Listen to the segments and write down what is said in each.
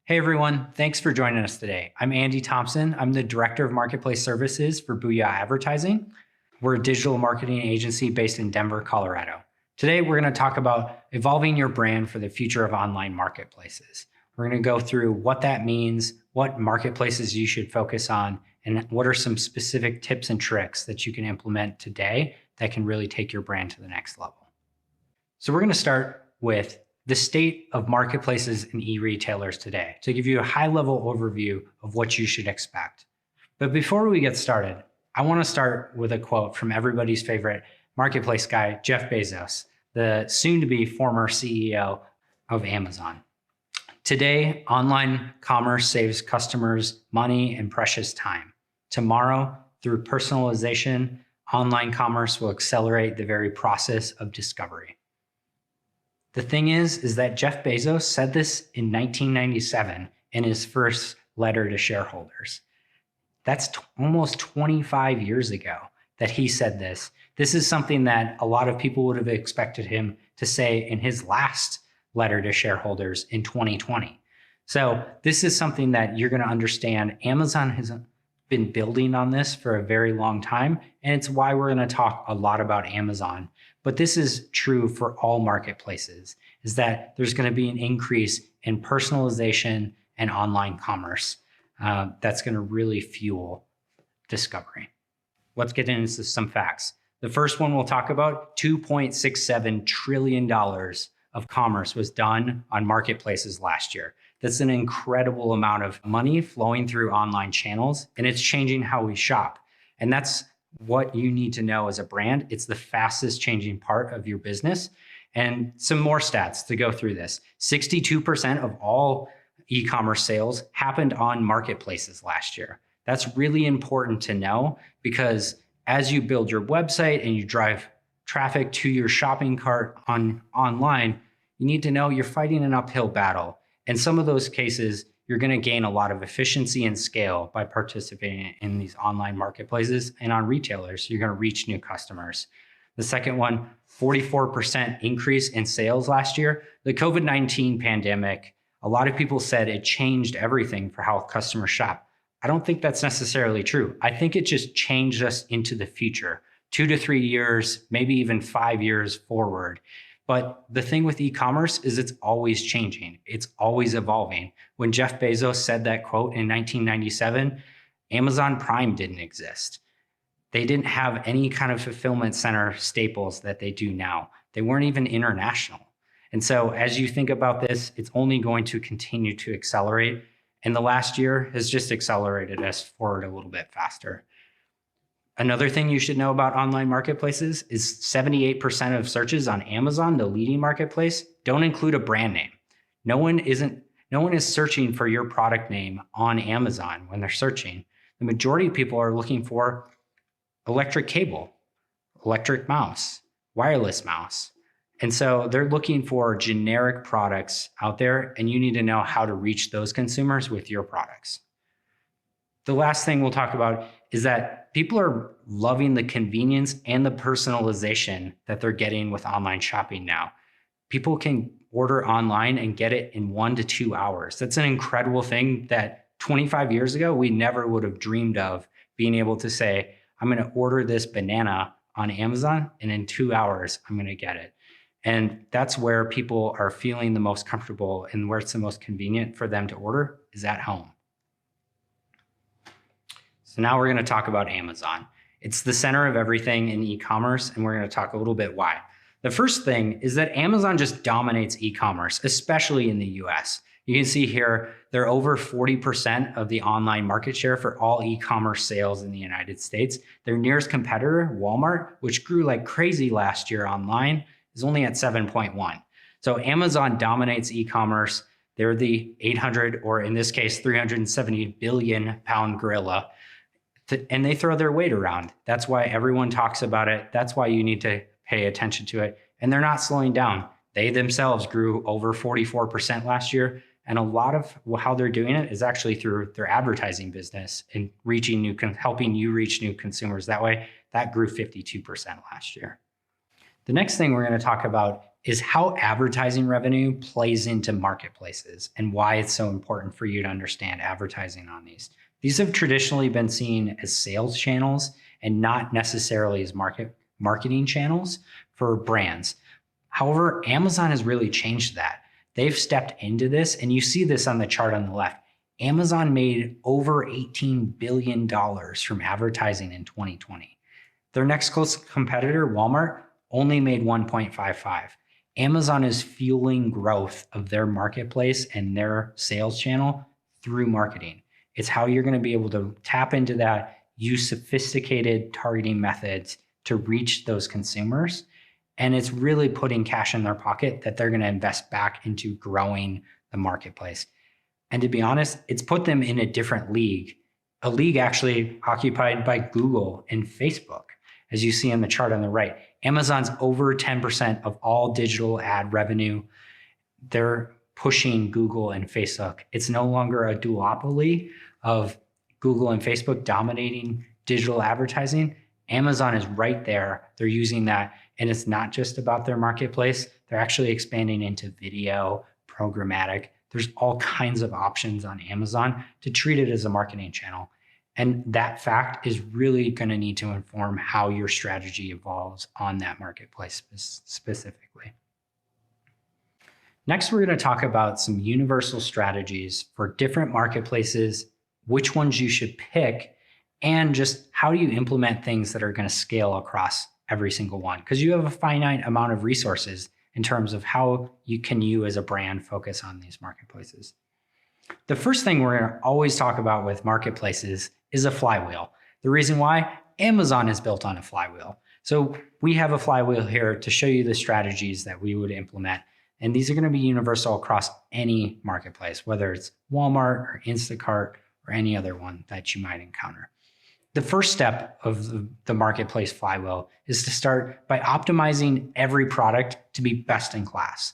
Hey everyone, thanks for joining us today. I'm Andy Thompson. I'm the Director of Marketplace Services for Booyah Advertising. We're a digital marketing agency based in Denver, Colorado. Today, we're going to talk about evolving your brand for the future of online marketplaces. We're going to go through what that means, what marketplaces you should focus on, and what are some specific tips and tricks that you can implement today that can really take your brand to the next level. So we're going to start with the state of marketplaces and e-retailers today to give you a high-level overview of what you should expect. But before we get started, I want to start with a quote from everybody's favorite marketplace guy, Jeff Bezos, the soon-to-be former CEO of Amazon. Today, online commerce saves customers money and precious time. Tomorrow, through personalization, online commerce will accelerate the very process of discovery. The thing is that Jeff Bezos said this in 1997 in his first letter to shareholders. That's almost 25 years ago that he said this. This is something that a lot of people would have expected him to say in his last letter to shareholders in 2020. So this is something that you're going to understand. Amazon has been building on this for a very long time, and it's why we're going to talk a lot about Amazon. But this is true for all marketplaces, is that there's going to be an increase in personalization and online commerce that's going to really fuel discovery. Let's get into some facts. The first one we'll talk about, $2.67 trillion of commerce was done on marketplaces last year. That's an incredible amount of money flowing through online channels, and it's changing how we shop. And that's what you need to know as a brand. It's the fastest changing part of your business. And some more stats to go through this. 62% of all e-commerce sales happened on marketplaces last year. That's really important to know, because as you build your website and you drive traffic to your shopping cart online, you need to know you're fighting an uphill battle. In some of those cases, you're going to gain a lot of efficiency and scale by participating in these online marketplaces, and on retailers, you're going to reach new customers. The second one, 44% increase in sales last year. The COVID-19 pandemic, a lot of people said it changed everything for how customers shop. I don't think that's necessarily true. I think it just changed us into the future, 2 to 3 years, maybe even 5 years forward. But the thing with e-commerce is it's always changing. It's always evolving. When Jeff Bezos said that quote in 1997, Amazon Prime didn't exist. They didn't have any kind of fulfillment center staples that they do now. They weren't even international. And so as you think about this, it's only going to continue to accelerate. And the last year has just accelerated us forward a little bit faster. Another thing you should know about online marketplaces is 78% of searches on Amazon, the leading marketplace, don't include a brand name. No one is searching for your product name on Amazon when they're searching. The majority of people are looking for electric cable, electric mouse, wireless mouse. And so they're looking for generic products out there, and you need to know how to reach those consumers with your products. The last thing we'll talk about is that people are loving the convenience and the personalization that they're getting with online shopping now. People can order online and get it in 1 to 2 hours. That's an incredible thing that 25 years ago, we never would have dreamed of, being able to say, I'm going to order this banana on Amazon, and in 2 hours, I'm going to get it. And that's where people are feeling the most comfortable, and where it's the most convenient for them to order is at home. So now we're going to talk about Amazon. It's the center of everything in e-commerce, and we're going to talk a little bit why. The first thing is that Amazon just dominates e-commerce, especially in the US. You can see here, they're over 40% of the online market share for all e-commerce sales in the United States. Their nearest competitor, Walmart, which grew like crazy last year online, is only at 7.1. So Amazon dominates e-commerce. They're the 800, or in this case, 370 billion pound gorilla. And they throw their weight around. That's why everyone talks about it. That's why you need to pay attention to it. And they're not slowing down. They themselves grew over 44% last year. And a lot of how they're doing it is actually through their advertising business and helping you reach new consumers that way. That grew 52% last year. The next thing we're going to talk about is how advertising revenue plays into marketplaces and why it's so important for you to understand advertising on these. These have traditionally been seen as sales channels and not necessarily as marketing channels for brands. However, Amazon has really changed that. They've stepped into this, and you see this on the chart on the left. Amazon made over $18 billion from advertising in 2020. Their next closest competitor, Walmart, only made 1.55. Amazon is fueling growth of their marketplace and their sales channel through marketing. It's how you're going to be able to tap into that, use sophisticated targeting methods to reach those consumers. And it's really putting cash in their pocket that they're going to invest back into growing the marketplace. And to be honest, it's put them in a different league, a league actually occupied by Google and Facebook. As you see in the chart on the right, Amazon's over 10% of all digital ad revenue. They're pushing Google and Facebook. It's no longer a duopoly of Google and Facebook dominating digital advertising. Amazon is right there. They're using that. And it's not just about their marketplace. They're actually expanding into video, programmatic. There's all kinds of options on Amazon to treat it as a marketing channel. And that fact is really going to need to inform how your strategy evolves on that marketplace specifically. Next, we're going to talk about some universal strategies for different marketplaces, which ones you should pick, and just how do you implement things that are going to scale across every single one, because you have a finite amount of resources in terms of how you as a brand focus on these marketplaces. The first thing we're going to always talk about with marketplaces is a flywheel. The reason why, Amazon is built on a flywheel. So we have a flywheel here to show you the strategies that we would implement. And these are going to be universal across any marketplace, whether it's Walmart or Instacart or any other one that you might encounter. The first step of the marketplace flywheel is to start by optimizing every product to be best in class.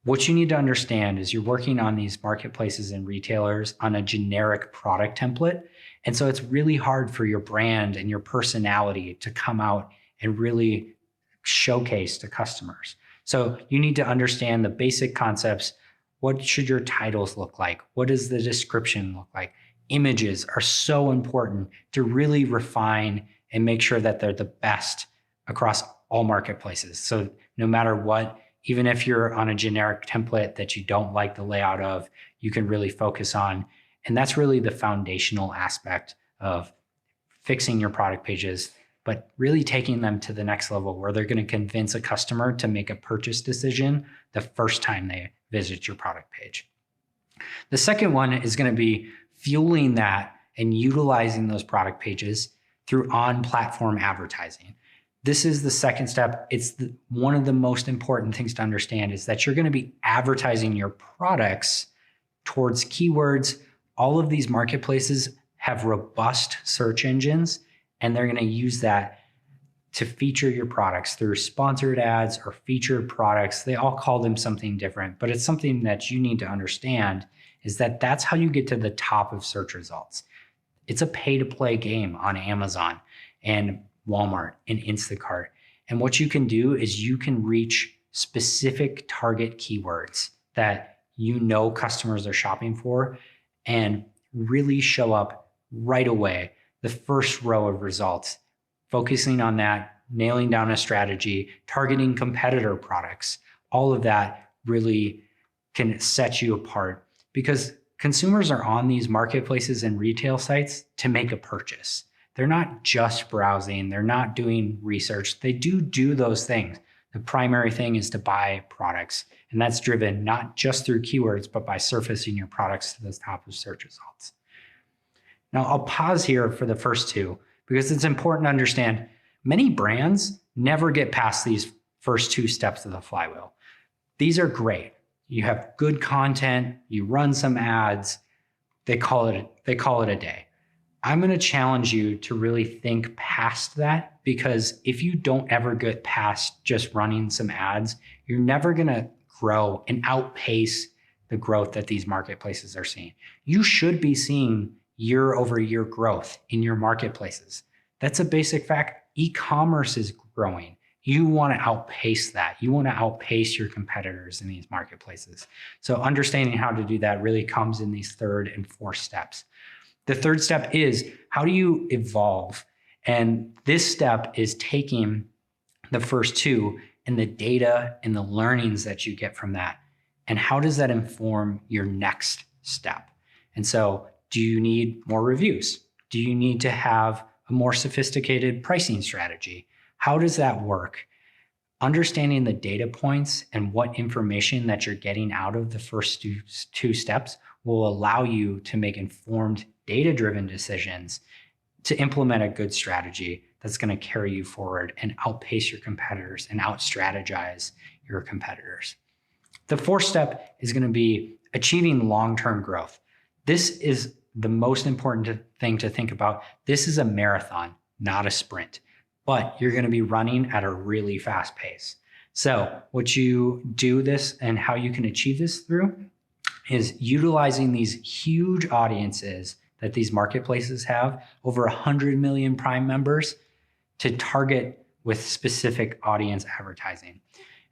What you need to understand is you're working on these marketplaces and retailers on a generic product template. And so it's really hard for your brand and your personality to come out and really showcase to customers. So you need to understand the basic concepts. What should your titles look like? What does the description look like? Images are so important to really refine and make sure that they're the best across all marketplaces. So no matter what, even if you're on a generic template that you don't like the layout of, you can really focus on. And that's really the foundational aspect of fixing your product pages, but really taking them to the next level where they're going to convince a customer to make a purchase decision the first time they visit your product page. The second one is going to be fueling that and utilizing those product pages through on-platform advertising. This is the second step. It's one of the most important things to understand is that you're going to be advertising your products towards keywords. All of these marketplaces have robust search engines, and they're going to use that to feature your products through sponsored ads or featured products. They all call them something different, but it's something that you need to understand is that that's how you get to the top of search results. It's a pay-to-play game on Amazon and Walmart and Instacart. And what you can do is you can reach specific target keywords that you know customers are shopping for and really show up right away, the first row of results, focusing on that, nailing down a strategy, targeting competitor products. All of that really can set you apart because consumers are on these marketplaces and retail sites to make a purchase. They're not just browsing. They're not doing research. They do those things. The primary thing is to buy products. And that's driven not just through keywords, but by surfacing your products to the top of search results. Now I'll pause here for the first two because it's important to understand many brands never get past these first two steps of the flywheel. These are great. You have good content, you run some ads, they call it a day. I'm going to challenge you to really think past that because if you don't ever get past just running some ads, you're never going to grow and outpace the growth that these marketplaces are seeing. You should be seeing year over year growth in your marketplaces. That's a basic fact. E-commerce is growing. You want to outpace that. You want to outpace your competitors in these marketplaces. So understanding how to do that really comes in these third and fourth steps. The third step is, how do you evolve? And this step is taking the first two and the data and the learnings that you get from that. And how does that inform your next step? And so, do you need more reviews? Do you need to have a more sophisticated pricing strategy? How does that work? Understanding the data points and what information that you're getting out of the first two steps will allow you to make informed, data-driven decisions to implement a good strategy that's going to carry you forward and outpace your competitors and out-strategize your competitors. The fourth step is going to be achieving long-term growth. This is the most important thing to think about. This is a marathon, not a sprint, but you're going to be running at a really fast pace. So what you do this and how you can achieve this through is utilizing these huge audiences that these marketplaces have, over 100 million Prime members, to target with specific audience advertising.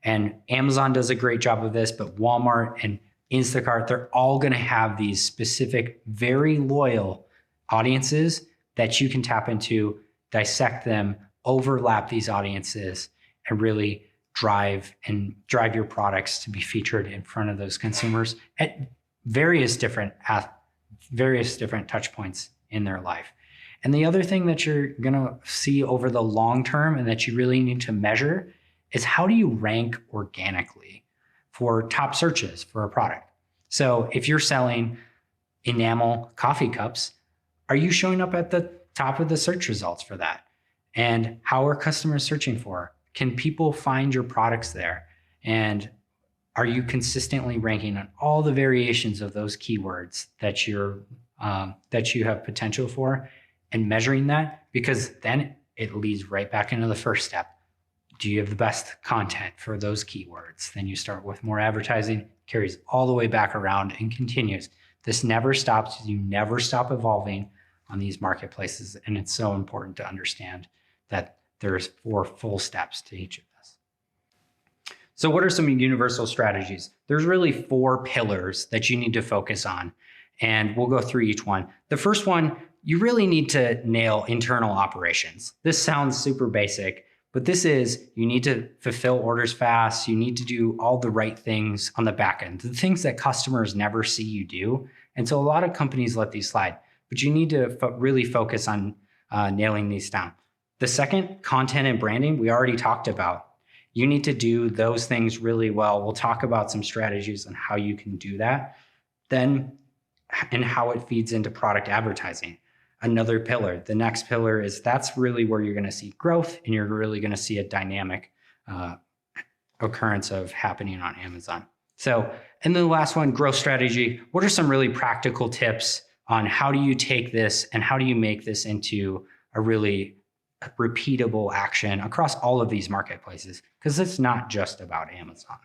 And Amazon does a great job of this, but Walmart and Instacart, they're all going to have these specific, very loyal audiences that you can tap into, dissect them, overlap these audiences, and really drive your products to be featured in front of those consumers at various different touch points in their life. And the other thing that you're going to see over the long term and that you really need to measure is, how do you rank organically for top searches for a product? So if you're selling enamel coffee cups, are you showing up at the top of the search results for that? And how are customers searching for? Can people find your products there? And are you consistently ranking on all the variations of those keywords that you have potential for, and measuring that? Because then it leads right back into the first step. Do you have the best content for those keywords? Then you start with more advertising, carries all the way back around and continues. This never stops. You never stop evolving on these marketplaces. And it's so important to understand that there's 4 full steps to each of this. So what are some universal strategies? There's really 4 pillars that you need to focus on, and we'll go through each one. The first one, you really need to nail internal operations. This sounds super basic, but this is, you need to fulfill orders fast. You need to do all the right things on the back end, the things that customers never see you do. And so a lot of companies let these slide, but you need to really focus on nailing these down. The second, content and branding, we already talked about. You need to do those things really well. We'll talk about some strategies on how you can do that. Then, and how it feeds into product advertising. Another pillar. The next pillar is, that's really where you're going to see growth, and you're really going to see a dynamic occurrence of happening on Amazon. So, and then the last one, growth strategy. What are some really practical tips on how do you take this and how do you make this into a really repeatable action across all of these marketplaces? Because it's not just about Amazon.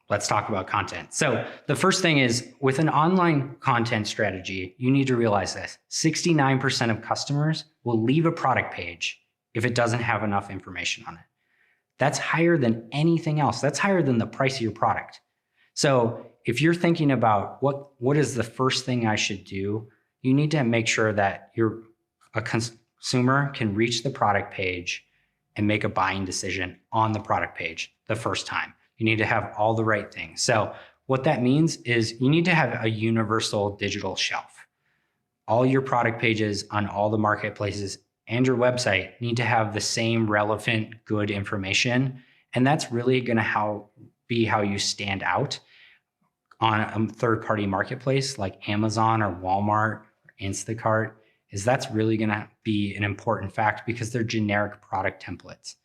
Let's talk about content. So the first thing is, with an online content strategy, you need to realize this: 69% of customers will leave a product page if it doesn't have enough information on it. That's higher than anything else. That's higher than the price of your product. So if you're thinking about what is the first thing I should do, you need to make sure that a consumer can reach the product page and make a buying decision on the product page the first time. You need to have all the right things. So what that means is, you need to have a universal digital shelf. All your product pages on all the marketplaces and your website need to have the same relevant, good information. And that's really going to be how you stand out on a third-party marketplace like Amazon or Walmart or Instacart. That's really going to be an important fact, because they're generic product templates.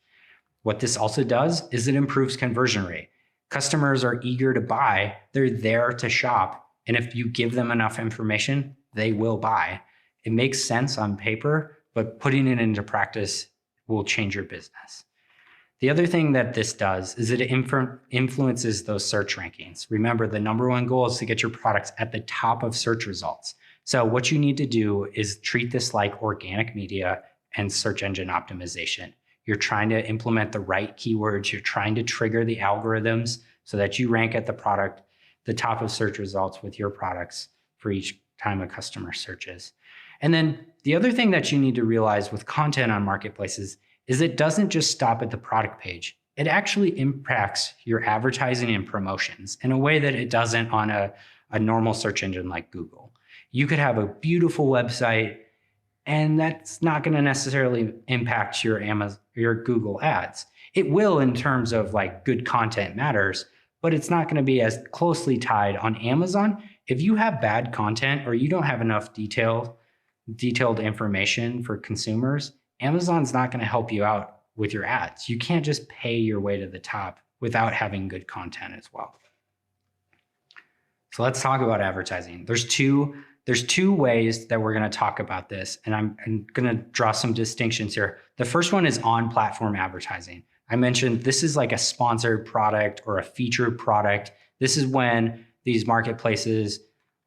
What this also does is it improves conversion rate. Customers are eager to buy. They're there to shop. And if you give them enough information, they will buy. It makes sense on paper, but putting it into practice will change your business. The other thing that this does is it influences those search rankings. Remember, the number one goal is to get your products at the top of search results. So what you need to do is treat this like organic media and search engine optimization. You're trying to implement the right keywords. You're trying to trigger the algorithms so that you rank at the top of search results with your products for each time a customer searches. And then the other thing that you need to realize with content on marketplaces is it doesn't just stop at the product page. It actually impacts your advertising and promotions in a way that it doesn't on a normal search engine like Google. You could have a beautiful website, and that's not going to necessarily impact your Google ads. It will in terms of like good content matters, but it's not going to be as closely tied on Amazon. If you have bad content or you don't have enough detailed information for consumers, Amazon's not going to help you out with your ads. You can't just pay your way to the top without having good content as well. So let's talk about advertising. There's two ways that we're going to talk about this, and I'm going to draw some distinctions here. The first one is on-platform advertising. I mentioned this is like a sponsored product or a featured product. This is when these marketplaces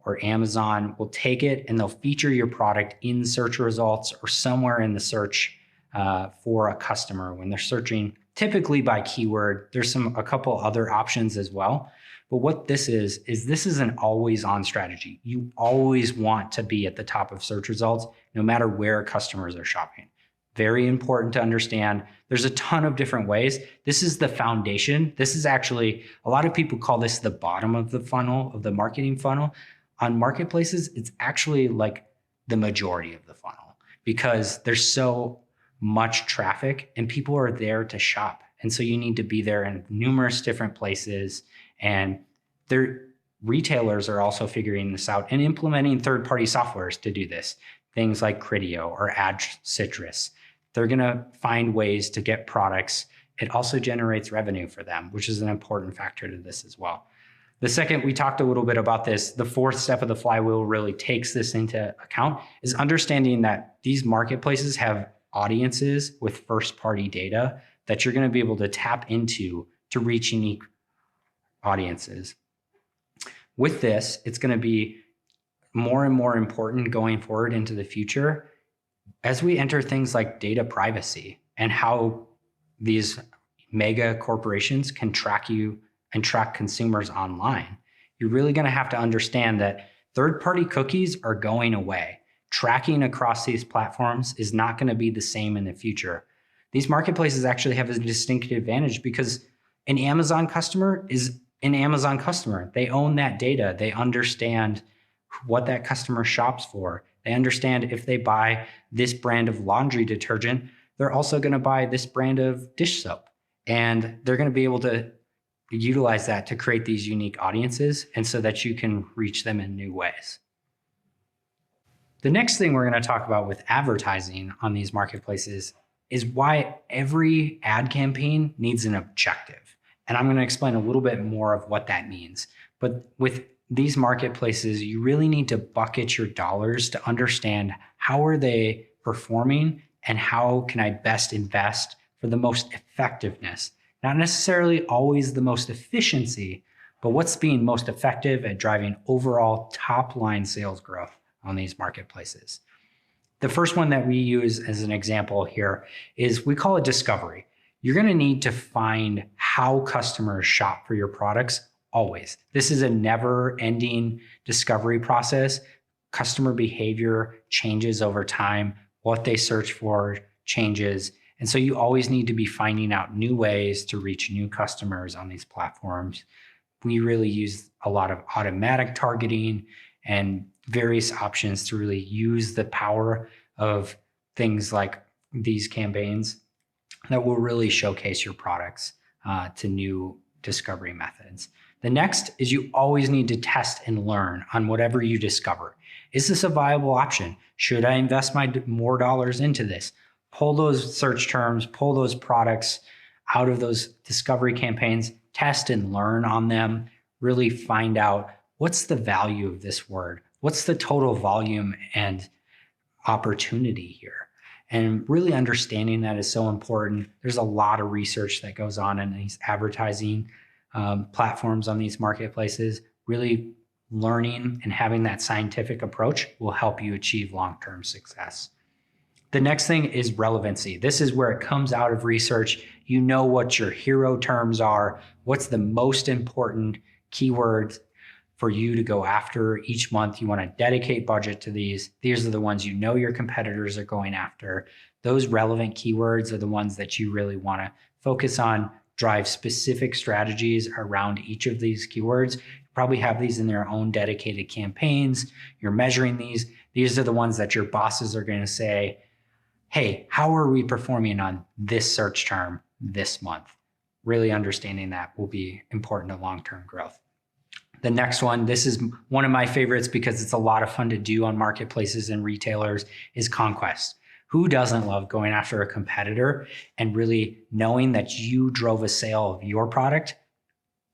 or Amazon will take it and they'll feature your product in search results or somewhere in the search for a customer when they're searching, typically by keyword. There's a couple other options as well. But what this is this is an always on strategy. You always want to be at the top of search results, no matter where customers are shopping. Very important to understand. There's a ton of different ways. This is the foundation. This is actually, a lot of people call this the bottom of the funnel, of the marketing funnel. On marketplaces, it's actually like the majority of the funnel because there's so much traffic and people are there to shop. And so you need to be there in numerous different places. And their retailers are also figuring this out and implementing third-party softwares to do this. Things like Criteo or Ad Citrus. They're going to find ways to get products. It also generates revenue for them, which is an important factor to this as well. The second, we talked a little bit about this, the fourth step of the flywheel really takes this into account, is understanding that these marketplaces have audiences with first-party data that you're going to be able to tap into to reach unique audiences. With this, it's going to be more and more important going forward into the future as we enter things like data privacy and how these mega corporations can track you and track consumers online. You're really going to have to understand that third-party cookies are going away. Tracking across these platforms is not going to be the same in the future. These marketplaces actually have a distinctive advantage because an Amazon customer is an Amazon customer. They own that data. They understand what that customer shops for. They understand if they buy this brand of laundry detergent, they're also going to buy this brand of dish soap. And they're going to be able to utilize that to create these unique audiences and so that you can reach them in new ways. The next thing we're going to talk about with advertising on these marketplaces is why every ad campaign needs an objective. And I'm going to explain a little bit more of what that means. But with these marketplaces, you really need to bucket your dollars to understand how are they performing and how can I best invest for the most effectiveness. Not necessarily always the most efficiency, but what's being most effective at driving overall top line sales growth on these marketplaces. The first one that we use as an example here is we call it discovery. You're going to need to find how customers shop for your products always. This is a never ending discovery process. Customer behavior changes over time. What they search for changes. And so you always need to be finding out new ways to reach new customers on these platforms. We really use a lot of automatic targeting and various options to really use the power of things like these campaigns that will really showcase your products to new discovery methods. The next is you always need to test and learn on whatever you discover. Is this a viable option? Should I invest more dollars into this? Pull those search terms, pull those products out of those discovery campaigns, test and learn on them, really find out what's the value of this word? What's the total volume and opportunity here? And really understanding that is so important. There's a lot of research that goes on in these advertising platforms on these marketplaces. Really learning and having that scientific approach will help you achieve long-term success. The next thing is relevancy. This is where it comes out of research. You know what your hero terms are, what's the most important keywords for you to go after each month. You want to dedicate budget to these. These are the ones you know your competitors are going after. Those relevant keywords are the ones that you really want to focus on, drive specific strategies around each of these keywords. You probably have these in their own dedicated campaigns. You're measuring these. These are the ones that your bosses are going to say, hey, how are we performing on this search term this month? Really understanding that will be important to long-term growth. The next one, this is one of my favorites because it's a lot of fun to do on marketplaces and retailers, is conquest. Who doesn't love going after a competitor and really knowing that you drove a sale of your product,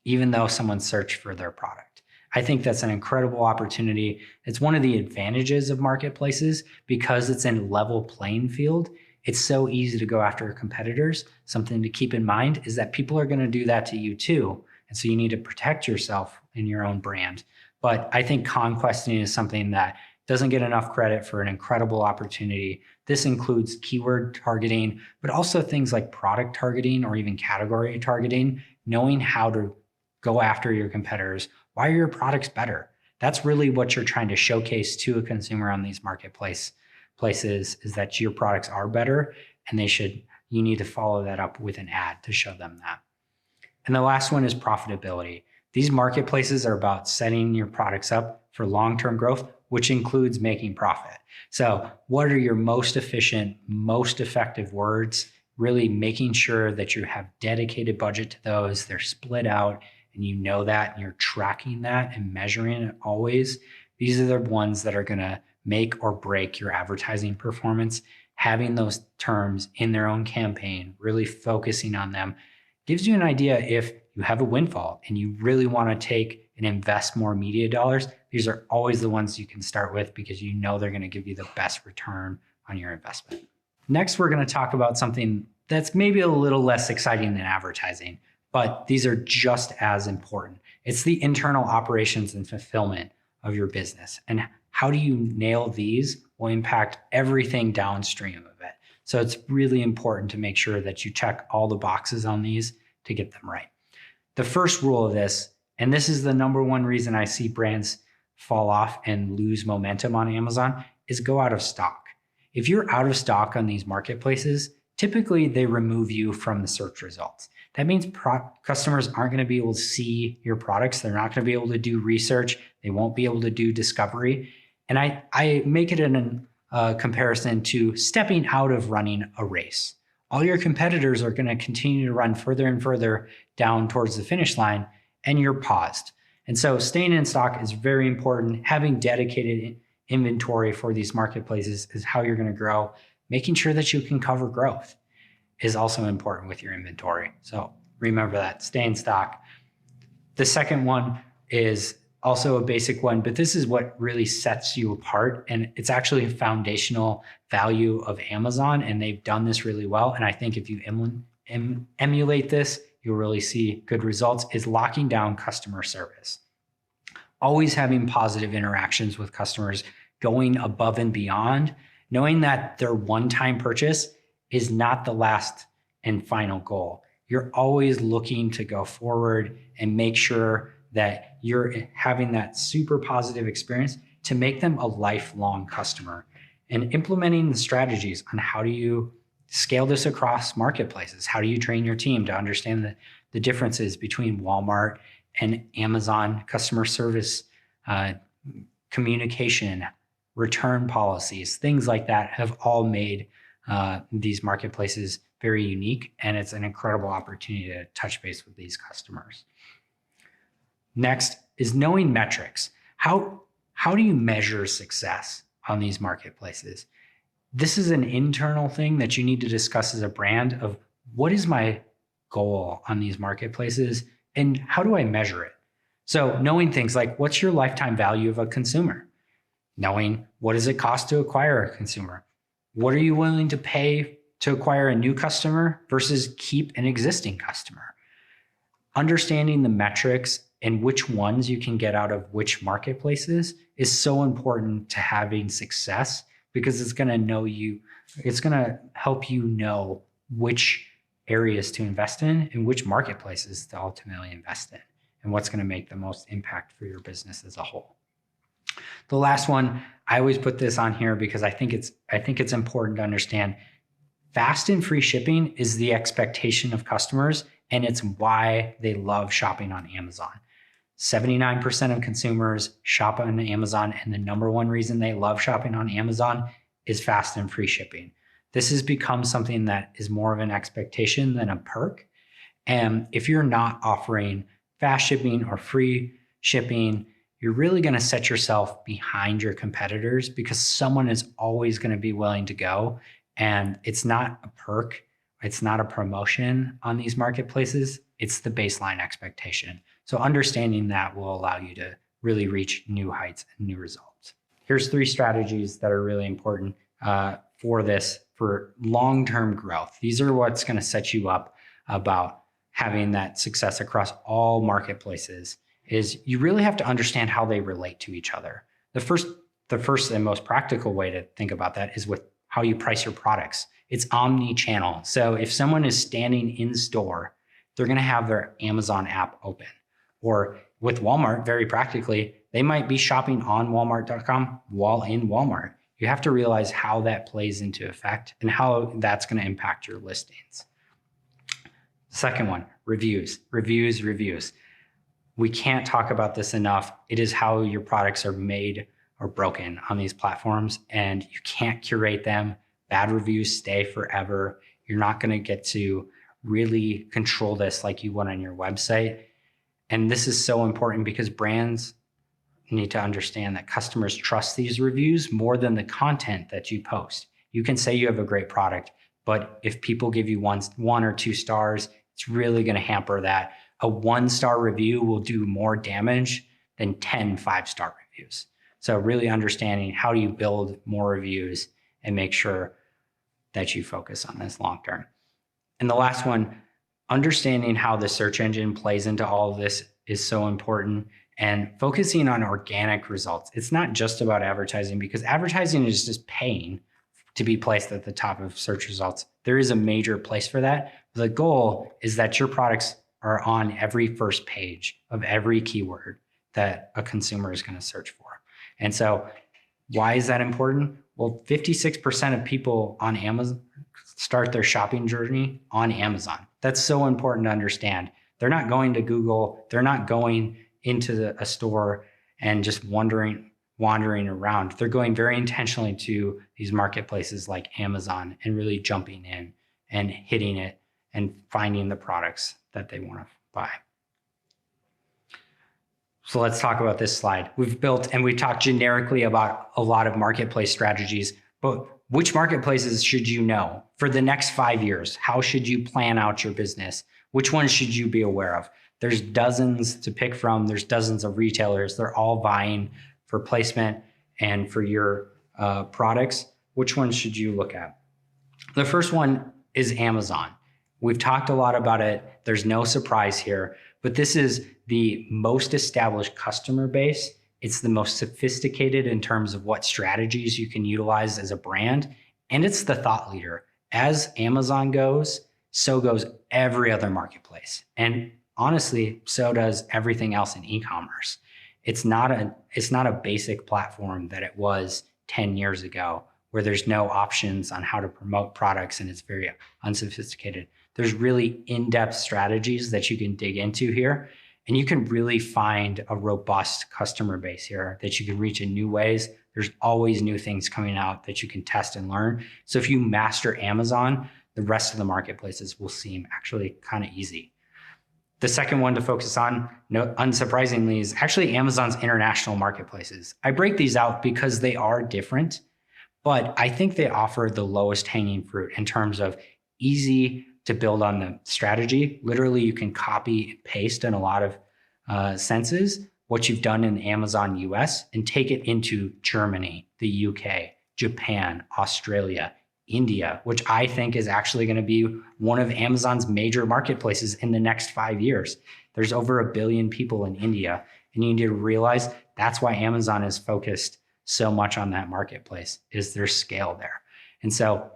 even though someone searched for their product? I think that's an incredible opportunity. It's one of the advantages of marketplaces because it's in level playing field. It's so easy to go after competitors. Something to keep in mind is that people are going to do that to you too. And so you need to protect yourself in your own brand. But I think conquesting is something that doesn't get enough credit for an incredible opportunity. This includes keyword targeting, but also things like product targeting or even category targeting, knowing how to go after your competitors. Why are your products better? That's really what you're trying to showcase to a consumer on these places, is that your products are better, and you need to follow that up with an ad to show them that. And the last one is profitability. These marketplaces are about setting your products up for long-term growth, which includes making profit. So what are your most efficient, most effective words? Really making sure that you have dedicated budget to those, they're split out, and you know that, and you're tracking that and measuring it always. These are the ones that are gonna make or break your advertising performance. Having those terms in their own campaign, really focusing on them, gives you an idea if you have a windfall and you really want to take and invest more media dollars. These are always the ones you can start with because you know they're going to give you the best return on your investment. Next, we're going to talk about something that's maybe a little less exciting than advertising, but these are just as important. It's the internal operations and fulfillment of your business. And how do you nail these will impact everything downstream of it. So it's really important to make sure that you check all the boxes on these to get them right. The first rule of this, and this is the number one reason I see brands fall off and lose momentum on Amazon, is go out of stock. If you're out of stock on these marketplaces, typically they remove you from the search results. That means customers aren't going to be able to see your products. They're not going to be able to do research. They won't be able to do discovery. And I make it in a comparison to stepping out of running a race. All your competitors are going to continue to run further and further down towards the finish line, and you're paused. And so staying in stock is very important. Having dedicated inventory for these marketplaces is how you're going to grow. Making sure that you can cover growth is also important with your inventory. So remember that, stay in stock. The second one is also a basic one, but this is what really sets you apart. And it's actually a foundational value of Amazon, and they've done this really well. And I think if you emulate this, you'll really see good results, is locking down customer service. Always having positive interactions with customers, going above and beyond, knowing that their one-time purchase is not the last and final goal. You're always looking to go forward and make sure that you're having that super positive experience to make them a lifelong customer, and implementing the strategies on how do you scale this across marketplaces? How do you train your team to understand the differences between Walmart and Amazon customer service, communication, return policies, things like that have all made these marketplaces very unique, and it's an incredible opportunity to touch base with these customers. Next is knowing metrics. How do you measure success on these marketplaces? This is an internal thing that you need to discuss as a brand of what is my goal on these marketplaces and how do I measure it? So knowing things like what's your lifetime value of a consumer? Knowing what does it cost to acquire a consumer? What are you willing to pay to acquire a new customer versus keep an existing customer? Understanding the metrics and which ones you can get out of which marketplaces is so important to having success, because it's going to help you know which areas to invest in and which marketplaces to ultimately invest in and what's going to make the most impact for your business as a whole. The last one, I always put this on here because I think it's important to understand fast and free shipping is the expectation of customers, and it's why they love shopping on Amazon. 79% of consumers shop on Amazon, and the number one reason they love shopping on Amazon is fast and free shipping. This has become something that is more of an expectation than a perk. And if you're not offering fast shipping or free shipping, you're really going to set yourself behind your competitors because someone is always going to be willing to go. And it's not a perk. It's not a promotion on these marketplaces. It's the baseline expectation. So understanding that will allow you to really reach new heights and new results. Here's 3 strategies that are really important for long-term growth. These are what's going to set you up about having that success across all marketplaces. Is you really have to understand how they relate to each other. The first and most practical way to think about that is with how you price your products. It's omni-channel. So if someone is standing in store, they're going to have their Amazon app open. Or with Walmart, very practically, they might be shopping on walmart.com while in Walmart. You have to realize how that plays into effect and how that's going to impact your listings. Second one, reviews. We can't talk about this enough. It is how your products are made or broken on these platforms, and you can't curate them. Bad reviews stay forever. You're not going to get to really control this like you would on your website. And this is so important because brands need to understand that customers trust these reviews more than the content that you post. You can say you have a great product, but if people give you one or 2 stars, it's really going to hamper that. A 1-star review will do more damage than 10 5-star reviews. So really understanding how do you build more reviews and make sure that you focus on this long term. And the last one, understanding how the search engine plays into all of this is so important, and focusing on organic results. It's not just about advertising, because advertising is just paying to be placed at the top of search results. There is a major place for that. The goal is that your products are on every first page of every keyword that a consumer is going to search for. And so why is that important? Well, 56% of people on Amazon start their shopping journey on Amazon. That's so important to understand. They're not going to Google. They're not going into a store and just wandering around. They're going very intentionally to these marketplaces like Amazon and really jumping in and hitting it and finding the products that they want to buy. So let's talk about this slide. We've built and we talked generically about a lot of marketplace strategies, but which marketplaces should you know for the next 5 years? How should you plan out your business? Which ones should you be aware of? There's dozens to pick from. There's dozens of retailers. They're all vying for placement and for your products. Which ones should you look at? The first one is Amazon. We've talked a lot about it. There's no surprise here, but this is the most established customer base. It's the most sophisticated in terms of what strategies you can utilize as a brand. And it's the thought leader. As Amazon goes, so goes every other marketplace. And honestly, so does everything else in e-commerce. It's not a basic platform that it was 10 years ago, where there's no options on how to promote products and it's very unsophisticated. There's really in-depth strategies that you can dig into here, and you can really find a robust customer base here that you can reach in new ways. There's always new things coming out that you can test and learn. So if you master Amazon, the rest of the marketplaces will seem actually kind of easy. The second one to focus on, unsurprisingly, is actually Amazon's international marketplaces. I break these out because they are different, but I think they offer the lowest hanging fruit in terms of easy to build on the strategy. Literally, you can copy and paste in a lot of senses what you've done in Amazon US and take it into Germany, the UK, Japan, Australia, India, which I think is actually going to be one of Amazon's major marketplaces in the next 5 years. There's over 1 billion people in India, and you need to realize that's why Amazon is focused so much on that marketplace is their scale there. And so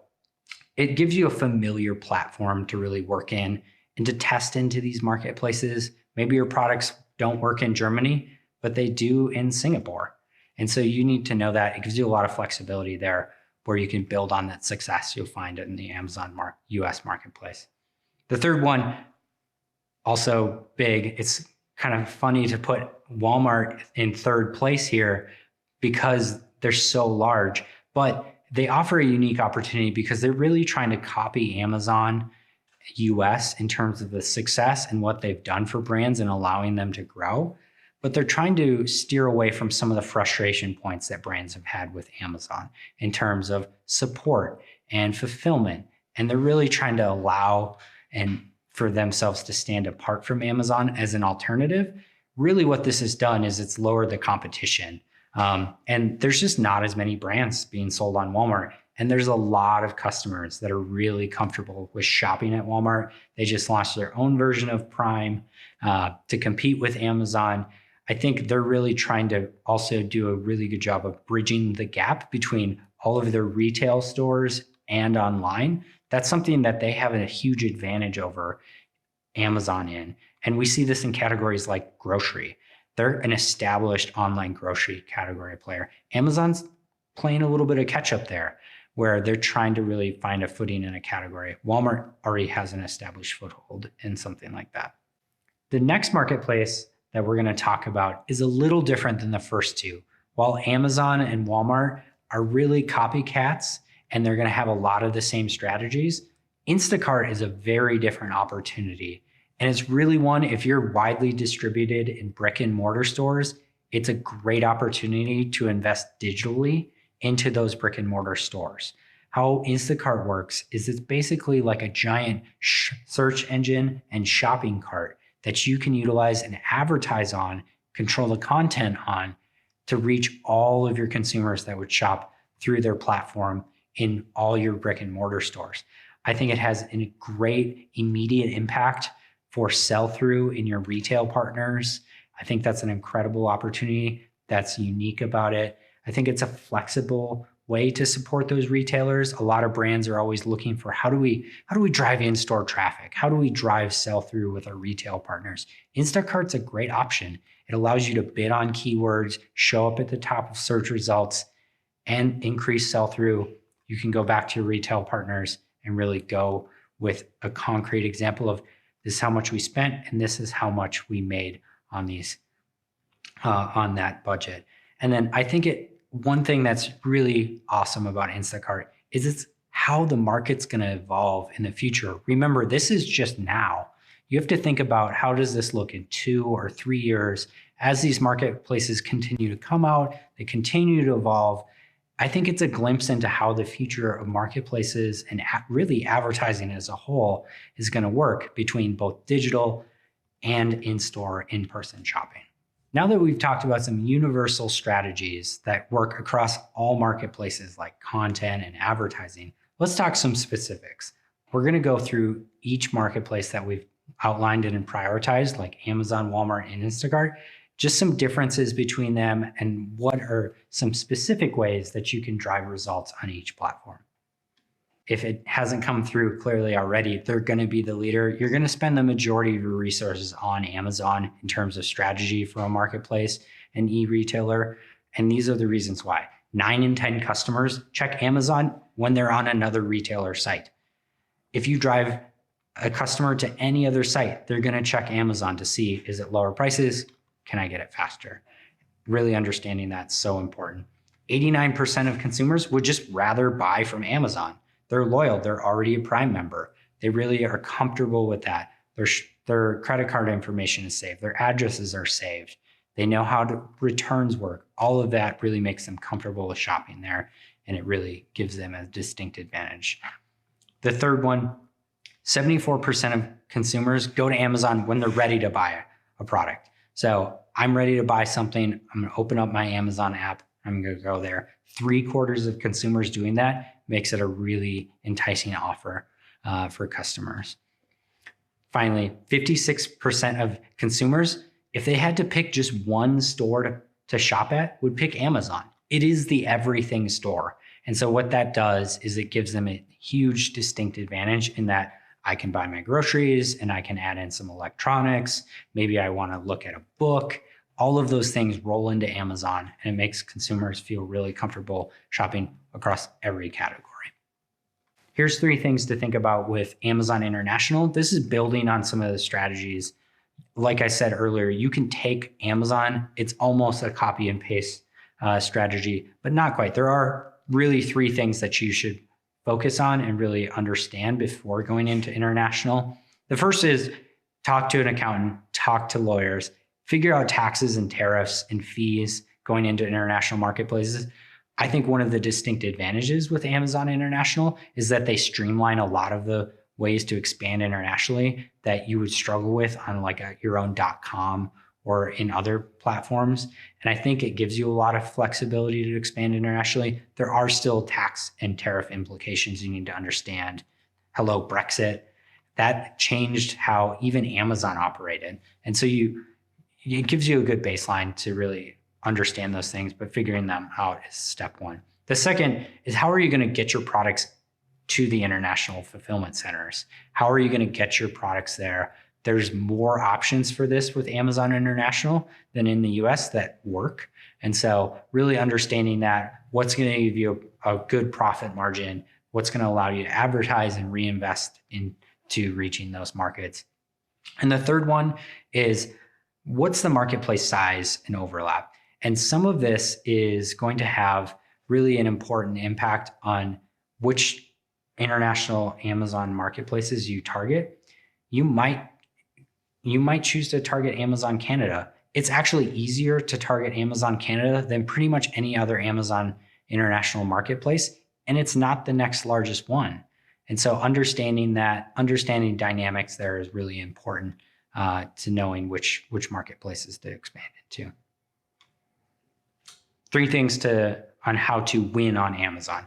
it gives you a familiar platform to really work in and to test into these marketplaces. Maybe your products don't work in Germany, but they do in Singapore. And so you need to know that. It gives you a lot of flexibility there where you can build on that success you'll find in the Amazon US marketplace. The third one, also big. It's kind of funny to put Walmart in third place here because they're so large, but they offer a unique opportunity because they're really trying to copy Amazon US in terms of the success and what they've done for brands and allowing them to grow. But they're trying to steer away from some of the frustration points that brands have had with Amazon in terms of support and fulfillment. And they're really trying to allow and for themselves to stand apart from Amazon as an alternative. Really what this has done is it's lowered the competition. And there's just not as many brands being sold on Walmart. And there's a lot of customers that are really comfortable with shopping at Walmart. They just launched their own version of Prime to compete with Amazon. I think they're really trying to also do a really good job of bridging the gap between all of their retail stores and online. That's something that they have a huge advantage over Amazon in. And we see this in categories like grocery. They're an established online grocery category player. Amazon's playing a little bit of catch up there where they're trying to really find a footing in a category. Walmart already has an established foothold in something like that. The next marketplace that we're going to talk about is a little different than the first two. While Amazon and Walmart are really copycats and they're going to have a lot of the same strategies, Instacart is a very different opportunity. And it's really one, if you're widely distributed in brick and mortar stores, it's a great opportunity to invest digitally into those brick and mortar stores. How Instacart works is it's basically like a giant search engine and shopping cart that you can utilize and advertise on, control the content on to reach all of your consumers that would shop through their platform in all your brick and mortar stores. I think it has a great immediate impact for sell-through in your retail partners. I think that's an incredible opportunity that's unique about it. I think it's a flexible way to support those retailers. A lot of brands are always looking for how do we drive in-store traffic? How do we drive sell-through with our retail partners? Instacart's a great option. It allows you to bid on keywords, show up at the top of search results, and increase sell-through. You can go back to your retail partners and really go with a concrete example of this is how much we spent and this is how much we made on these on that budget. And then I think one thing that's really awesome about Instacart is it's how the market's going to evolve in the future. Remember, this is just now. You have to think about how does this look in 2 or 3 years as these marketplaces continue to come out, they continue to evolve. I think it's a glimpse into how the future of marketplaces and really advertising as a whole is going to work between both digital and in-store, in-person shopping. Now that we've talked about some universal strategies that work across all marketplaces like content and advertising, let's talk some specifics. We're going to go through each marketplace that we've outlined and prioritized, like Amazon, Walmart, and Instacart, just some differences between them and what are some specific ways that you can drive results on each platform. If it hasn't come through clearly already, they're going to be the leader. You're going to spend the majority of your resources on Amazon in terms of strategy for a marketplace and e-retailer. And these are the reasons why. 9 in 10 customers check Amazon when they're on another retailer site. If you drive a customer to any other site, they're going to check Amazon to see, is it lower prices? Can I get it faster? Really understanding that's so important. 89% of consumers would just rather buy from Amazon. They're loyal. They're already a Prime member. They really are comfortable with that. Their credit card information is saved. Their addresses are saved. They know how returns work. All of that really makes them comfortable with shopping there, and it really gives them a distinct advantage. The third one, 74% of consumers go to Amazon when they're ready to buy a product. So I'm ready to buy something. I'm going to open up my Amazon app. I'm going to go there. 3/4 of consumers doing that makes it a really enticing offer for customers. Finally, 56% of consumers, if they had to pick just one store to shop at, would pick Amazon. it is the everything store. And so what that does is it gives them a huge distinct advantage in that I can buy my groceries and I can add in some electronics. Maybe I want to look at a book. All of those things roll into Amazon, and it makes consumers feel really comfortable shopping across every category. Here's 3 things to think about with Amazon International. This is building on some of the strategies. Like I said earlier, you can take Amazon, it's almost a copy and paste strategy, but not quite. There are really 3 things that you should focus on and really understand before going into international. The first is talk to an accountant, talk to lawyers, figure out taxes and tariffs and fees going into international marketplaces. I think one of the distinct advantages with Amazon International is that they streamline a lot of the ways to expand internationally that you would struggle with on like your own .com or in other platforms. And I think it gives you a lot of flexibility to expand internationally. There are still tax and tariff implications you need to understand. Hello, Brexit. That changed how even Amazon operated. And so it gives you a good baseline to really understand those things, but figuring them out is step 1. The second is, how are you going to get your products to the international fulfillment centers? How are you going to get your products there? There's more options for this with Amazon International than in the US that work. And so really understanding that, what's going to give you a good profit margin, what's going to allow you to advertise and reinvest into reaching those markets. And the third one is, what's the marketplace size and overlap? And some of this is going to have really an important impact on which international Amazon marketplaces you target. You might choose to target Amazon Canada. It's actually easier to target Amazon Canada than pretty much any other Amazon international marketplace, and it's not the next largest one. And so understanding dynamics there is really important to knowing which marketplaces to expand into. 3 things on how to win on Amazon.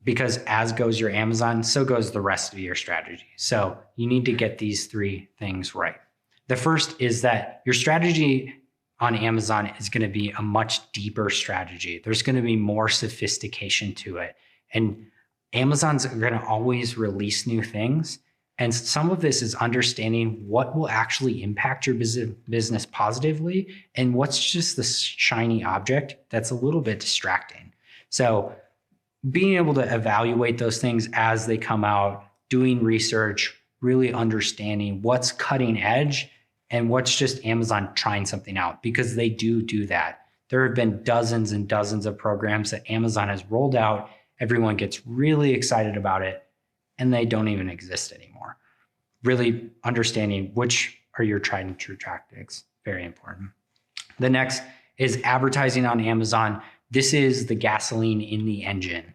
Because as goes your Amazon, so goes the rest of your strategy. So you need to get these 3 things right. The first is that your strategy on Amazon is going to be a much deeper strategy. There's going to be more sophistication to it. And Amazon's going to always release new things. And some of this is understanding what will actually impact your business positively and what's just the shiny object that's a little bit distracting. So being able to evaluate those things as they come out, doing research, really understanding what's cutting edge and what's just Amazon trying something out, because they do that. There have been dozens and dozens of programs that Amazon has rolled out. Everyone gets really excited about it, and they don't even exist anymore. Really understanding which are your tried and true tactics, very important. The next is advertising on Amazon. This is the gasoline in the engine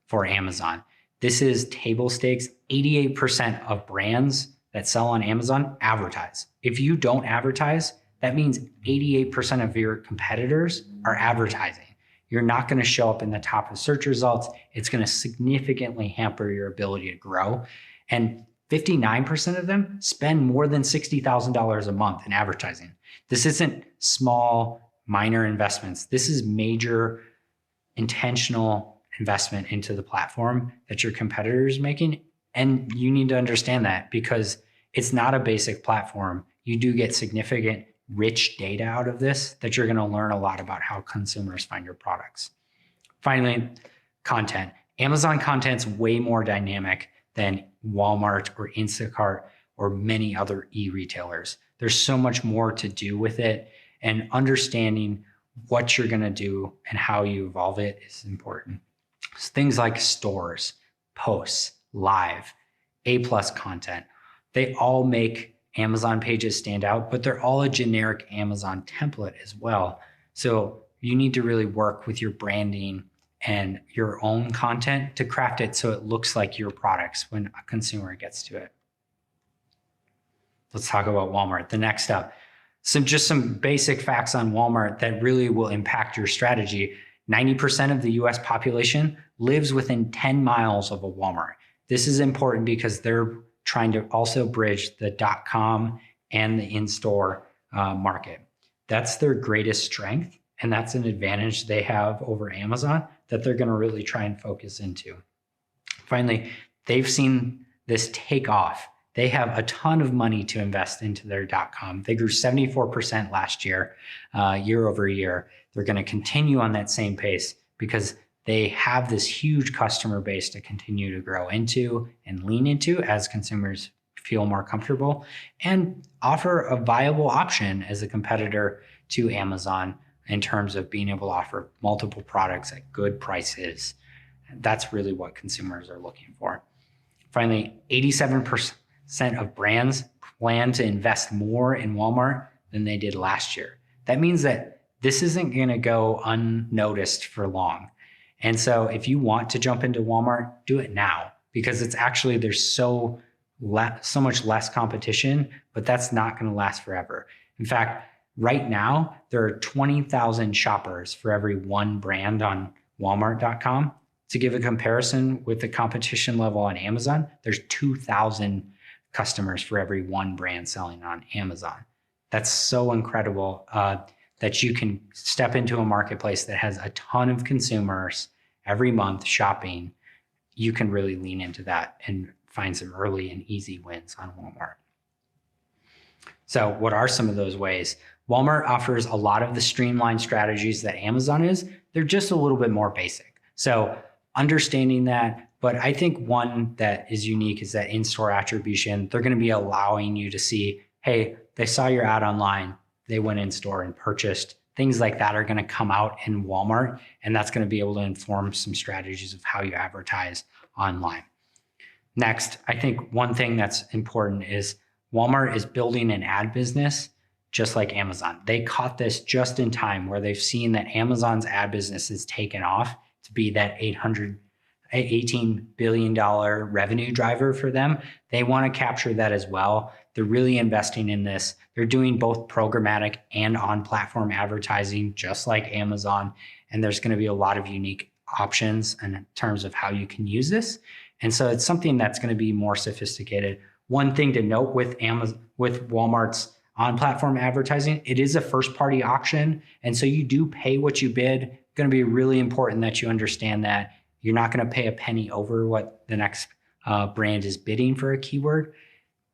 for Amazon. This is table stakes. 88% of brands that sell on Amazon advertise. If you don't advertise, that means 88% of your competitors are advertising. You're not going to show up in the top of search results. It's going to significantly hamper your ability to grow. And 59% of them spend more than $60,000 a month in advertising. This isn't small, minor investments. This is major intentional investment into the platform that your competitor is making. And you need to understand that, because it's not a basic platform. You do get significant rich data out of this that you're going to learn a lot about how consumers find your products. Finally, content. Amazon content's way more dynamic than Walmart or Instacart or many other e-retailers. There's so much more to do with it, and understanding what you're going to do and how you evolve it is important. So things like stores, posts, live, A+ content, they all make Amazon pages stand out, but they're all a generic Amazon template as well. So you need to really work with your branding and your own content to craft it so it looks like your products when a consumer gets to it. Let's talk about Walmart. The next step. Some basic facts on Walmart that really will impact your strategy. 90% of the US population lives within 10 miles of a Walmart. This is important because they're trying to also bridge the .com and the in-store market. That's their greatest strength, And that's an advantage they have over Amazon that they're going to really try and focus into. Finally, they've seen this take off. They have a ton of money to invest into their .com. They grew 74% last year, year over year. They're going to continue on that same pace because they have this huge customer base to continue to grow into and lean into as consumers feel more comfortable, and offer a viable option as a competitor to Amazon in terms of being able to offer multiple products at good prices. That's really what consumers are looking for. Finally, 87% of brands plan to invest more in Walmart than they did last year. That means that this isn't going to go unnoticed for long. And so if you want to jump into Walmart, do it now, because it's actually, there's so much less competition, but that's not going to last forever. In fact, right now, there are 20,000 shoppers for every one brand on Walmart.com. To give a comparison with the competition level on Amazon, there's 2,000 customers for every one brand selling on Amazon. That's so incredible that you can step into a marketplace that has a ton of consumers every month shopping. You can really lean into that and find some early and easy wins on Walmart. So what are some of those ways? Walmart offers a lot of the streamlined strategies that Amazon is. They're just a little bit more basic. So understanding that, but I think one that is unique is that in-store attribution. They're going to be allowing you to see, hey, they saw your ad online, they went in store and purchased. Things like that are going to come out in Walmart, and that's going to be able to inform some strategies of how you advertise online. Next, I think one thing that's important is Walmart is building an ad business just like Amazon. They caught this just in time, where they've seen that Amazon's ad business is taken off to be that $18 billion revenue driver for them. They want to capture that as well. They're really investing in this. They're doing both programmatic and on-platform advertising, just like Amazon. And there's going to be a lot of unique options in terms of how you can use this. And so it's something that's going to be more sophisticated. One thing to note with Walmart's on-platform advertising, it is a first-party auction. And so you do pay what you bid. It's going to be really important that you understand that. You're not going to pay a penny over what the next brand is bidding for a keyword.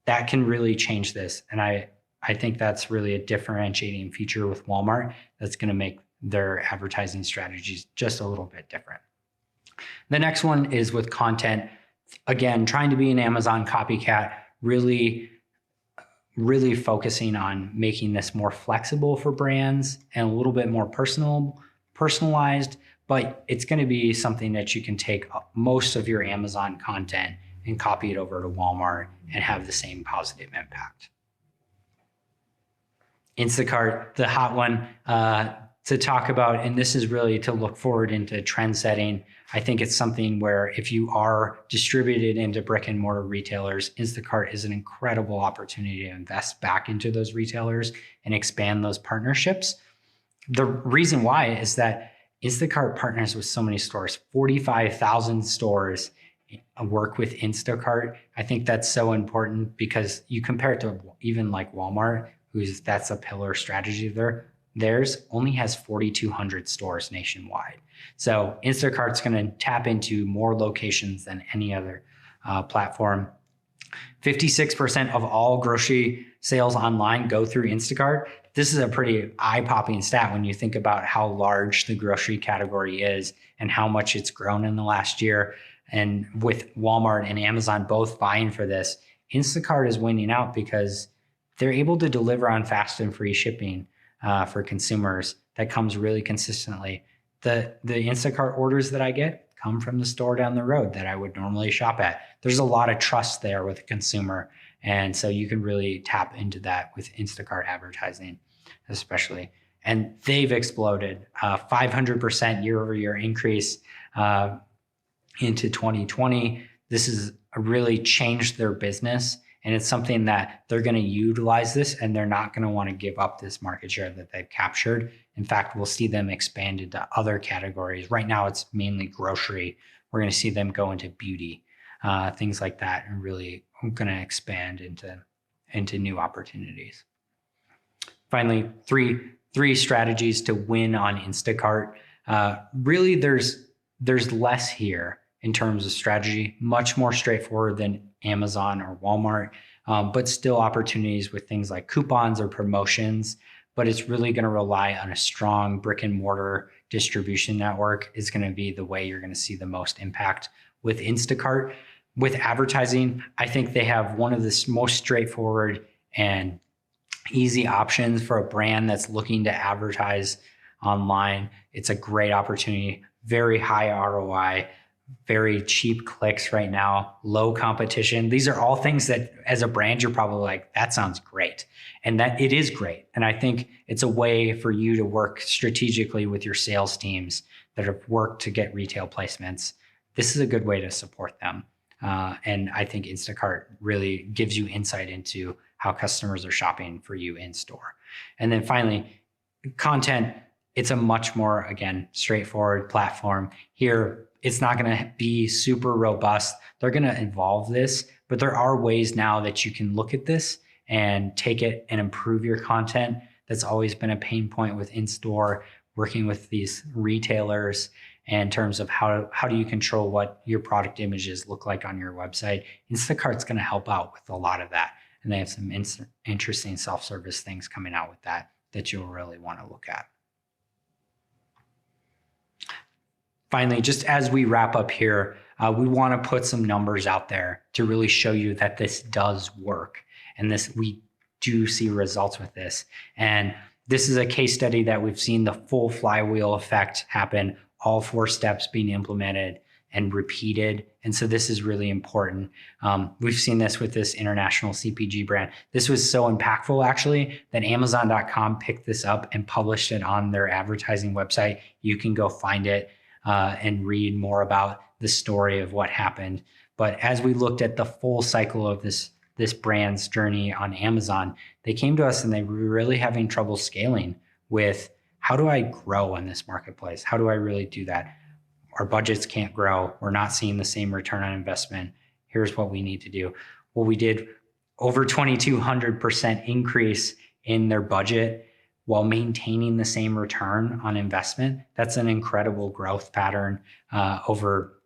That can really change this. And I think that's really a differentiating feature with Walmart that's going to make their advertising strategies just a little bit different. The next one is with content. Again, trying to be an Amazon copycat, really focusing on making this more flexible for brands and a little bit more personalized, but it's going to be something that you can take most of your Amazon content and copy it over to Walmart and have the same positive impact. Instacart, the hot one to talk about, and this is really to look forward into trend setting. I think it's something where if you are distributed into brick and mortar retailers, Instacart is an incredible opportunity to invest back into those retailers and expand those partnerships. The reason why is that Instacart partners with so many stores, 45,000 stores work with Instacart. I think that's so important because you compare it to even like Walmart, that's a pillar strategy there. Theirs only has 4,200 stores nationwide. So Instacart's going to tap into more locations than any other platform. 56% of all grocery sales online go through Instacart. This is a pretty eye-popping stat when you think about how large the grocery category is and how much it's grown in the last year. And with Walmart and Amazon both vying for this, Instacart is winning out because they're able to deliver on fast and free shipping for consumers that comes really consistently. The Instacart orders that I get come from the store down the road that I would normally shop at. There's a lot of trust there with the consumer. And so you can really tap into that with Instacart advertising, especially. And they've exploded, 500% year over year increase into 2020. This has really changed their business. And it's something that they're going to utilize this, and they're not going to want to give up this market share that they've captured. In fact, we'll see them expand into other categories. Right now, it's mainly grocery. We're going to see them go into beauty, things like that, and really going to expand into new opportunities. Finally, three strategies to win on Instacart. Really, there's less here in terms of strategy, much more straightforward than Amazon or Walmart, but still opportunities with things like coupons or promotions. But it's really going to rely on a strong brick and mortar distribution network is going to be the way you're going to see the most impact with Instacart. With advertising, I think they have one of the most straightforward and easy options for a brand that's looking to advertise online. It's a great opportunity, very high ROI, very cheap clicks right now, low competition. These are all things that as a brand, you're probably like, that sounds great. And that it is great. And I think it's a way for you to work strategically with your sales teams that have worked to get retail placements. This is a good way to support them. And I think Instacart really gives you insight into how customers are shopping for you in store. And then finally, content. It's a much more, again, straightforward platform. Here, it's not going to be super robust. They're going to evolve this, but there are ways now that you can look at this and take it and improve your content. That's always been a pain point with in-store, working with these retailers in terms of how do you control what your product images look like on your website. Instacart's going to help out with a lot of that. And they have some interesting self-service things coming out with that you'll really want to look at. Finally, just as we wrap up here, we want to put some numbers out there to really show you that this does work. And we do see results with this. And this is a case study that we've seen the full flywheel effect happen, all 4 steps being implemented and repeated. And so this is really important. We've seen this with this international CPG brand. This was so impactful, actually, that Amazon.com picked this up and published it on their advertising website. You can go find it and read more about the story of what happened. But as we looked at the full cycle of this brand's journey on Amazon, they came to us and they were really having trouble scaling with, how do I grow on this marketplace? How do I really do that? Our budgets can't grow. We're not seeing the same return on investment. Here's what we need to do. Well, we did over 2,200% increase in their budget while maintaining the same return on investment. That's an incredible growth pattern over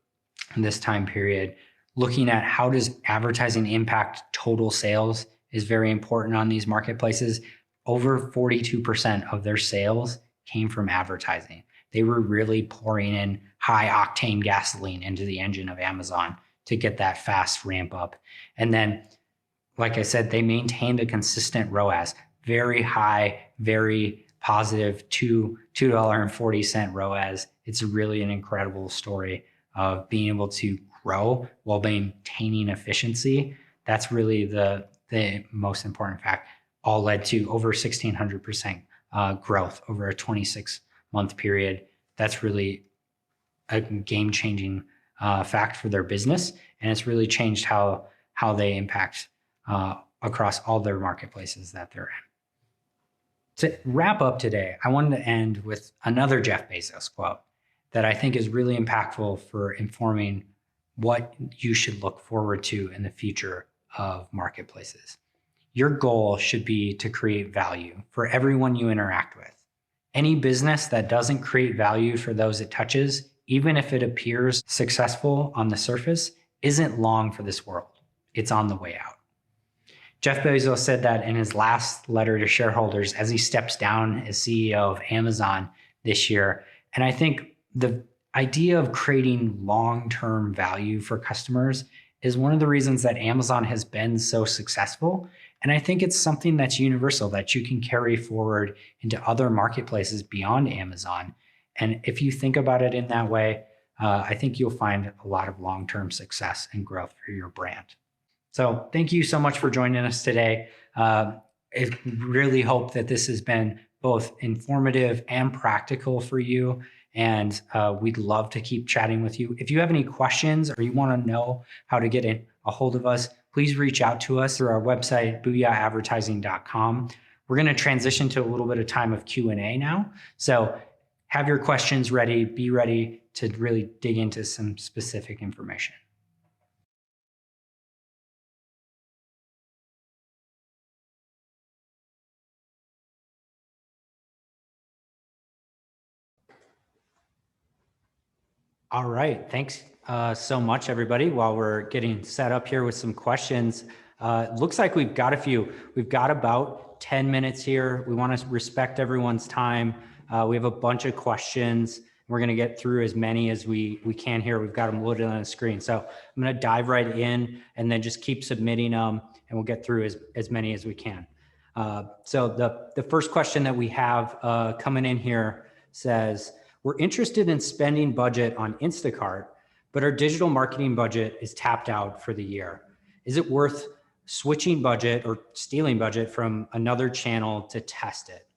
this time period. Looking at how does advertising impact total sales is very important on these marketplaces. Over 42% of their sales came from advertising. They were really pouring in high octane gasoline into the engine of Amazon to get that fast ramp up. And then, like I said, they maintained a consistent ROAS, very high, very positive, $2.40 ROAS. It's really an incredible story of being able to grow while maintaining efficiency. That's really the most important fact. All led to over 1,600% growth over a 26-month period. That's really a game-changing fact for their business, and it's really changed how they impact across all their marketplaces that they're in. To wrap up today, I wanted to end with another Jeff Bezos quote that I think is really impactful for informing what you should look forward to in the future of marketplaces. Your goal should be to create value for everyone you interact with. Any business that doesn't create value for those it touches, even if it appears successful on the surface, isn't long for this world. It's on the way out. Jeff Bezos said that in his last letter to shareholders as he steps down as CEO of Amazon this year. And I think the idea of creating long-term value for customers is one of the reasons that Amazon has been so successful. And I think it's something that's universal that you can carry forward into other marketplaces beyond Amazon. And if you think about it in that way, I think you'll find a lot of long-term success and growth for your brand. So thank you so much for joining us today. I really hope that this has been both informative and practical for you. And we'd love to keep chatting with you. If you have any questions or you want to know how to get a hold of us, please reach out to us through our website, booyahadvertising.com. We're going to transition to a little bit of time of Q&A now. So have your questions ready. Be ready to really dig into some specific information. All right. Thanks so much, everybody. While we're getting set up here with some questions, looks like we've got a few. We've got about 10 minutes here. We want to respect everyone's time. We have a bunch of questions. We're going to get through as many as we can here. We've got them loaded on the screen. So I'm going to dive right in and then just keep submitting them, and we'll get through as many as we can. So the first question that we have coming in here says, we're interested in spending budget on Instacart, but our digital marketing budget is tapped out for the year. Is it worth switching budget or stealing budget from another channel to test it?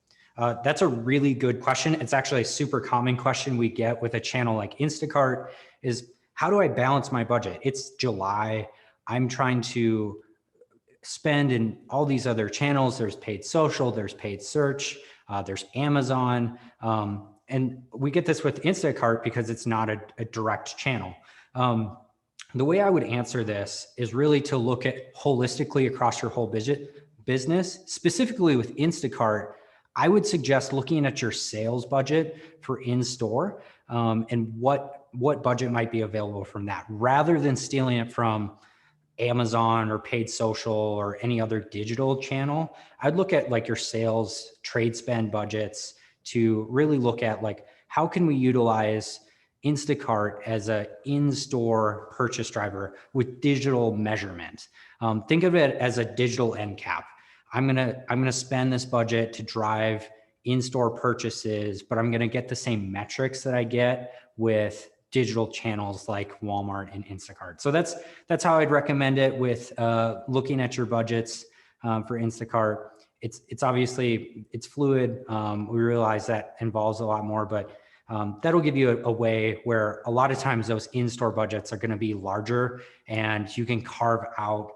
That's a really good question. It's actually a super common question we get with a channel like Instacart is, how do I balance my budget? It's July. I'm trying to spend in all these other channels. There's paid social, there's paid search, there's Amazon. And we get this with Instacart because it's not a direct channel. The way I would answer this is really to look at holistically across your whole business. Specifically with Instacart, I would suggest looking at your sales budget for in-store and what budget might be available from that, rather than stealing it from Amazon or paid social or any other digital channel. I'd look at like your sales trade spend budgets to really look at like, how can we utilize Instacart as a in-store purchase driver with digital measurement? Think of it as a digital end cap. I'm gonna spend this budget to drive in-store purchases, but I'm gonna get the same metrics that I get with digital channels like Walmart and Instacart. So that's how I'd recommend it with looking at your budgets for Instacart. It's obviously, it's fluid. We realize that involves a lot more, but that'll give you a way where a lot of times those in-store budgets are going to be larger, and you can carve out,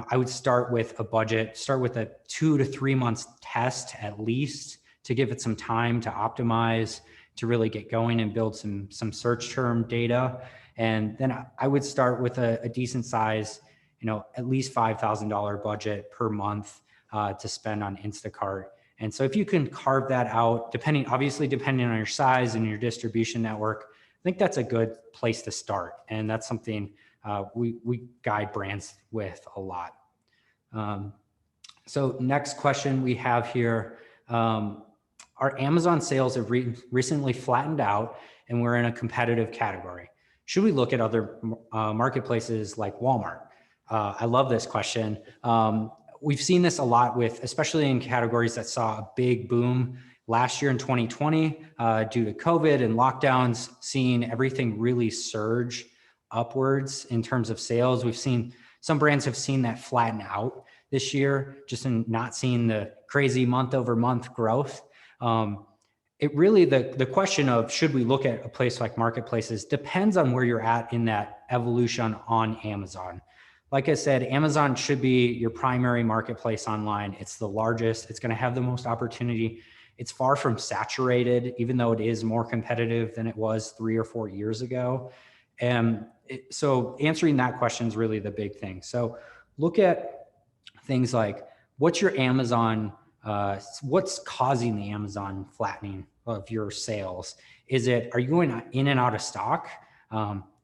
I would start with a budget, start with a 2 to 3 months test at least to give it some time to optimize, to really get going and build some search term data. And then I would start with a decent size, at least $5,000 budget per month to spend on Instacart. And so if you can carve that out, depending on your size and your distribution network, I think that's a good place to start. And that's something we guide brands with a lot. So next question we have here, our Amazon sales have recently flattened out and we're in a competitive category. Should we look at other marketplaces like Walmart? I love this question. We've seen this a lot especially in categories that saw a big boom last year in 2020 due to COVID and lockdowns, seeing everything really surge upwards in terms of sales. We've seen some brands have seen that flatten out this year, just in not seeing the crazy month over month growth. It really, the question of should we look at a place like marketplaces depends on where you're at in that evolution on Amazon. Like I said, Amazon should be your primary marketplace online. It's the largest. It's going to have the most opportunity. It's far from saturated, even though it is more competitive than it was 3 or 4 years ago. And so answering that question is really the big thing. So look at things like, what's your Amazon, what's causing the Amazon flattening of your sales? Are you going in and out of stock?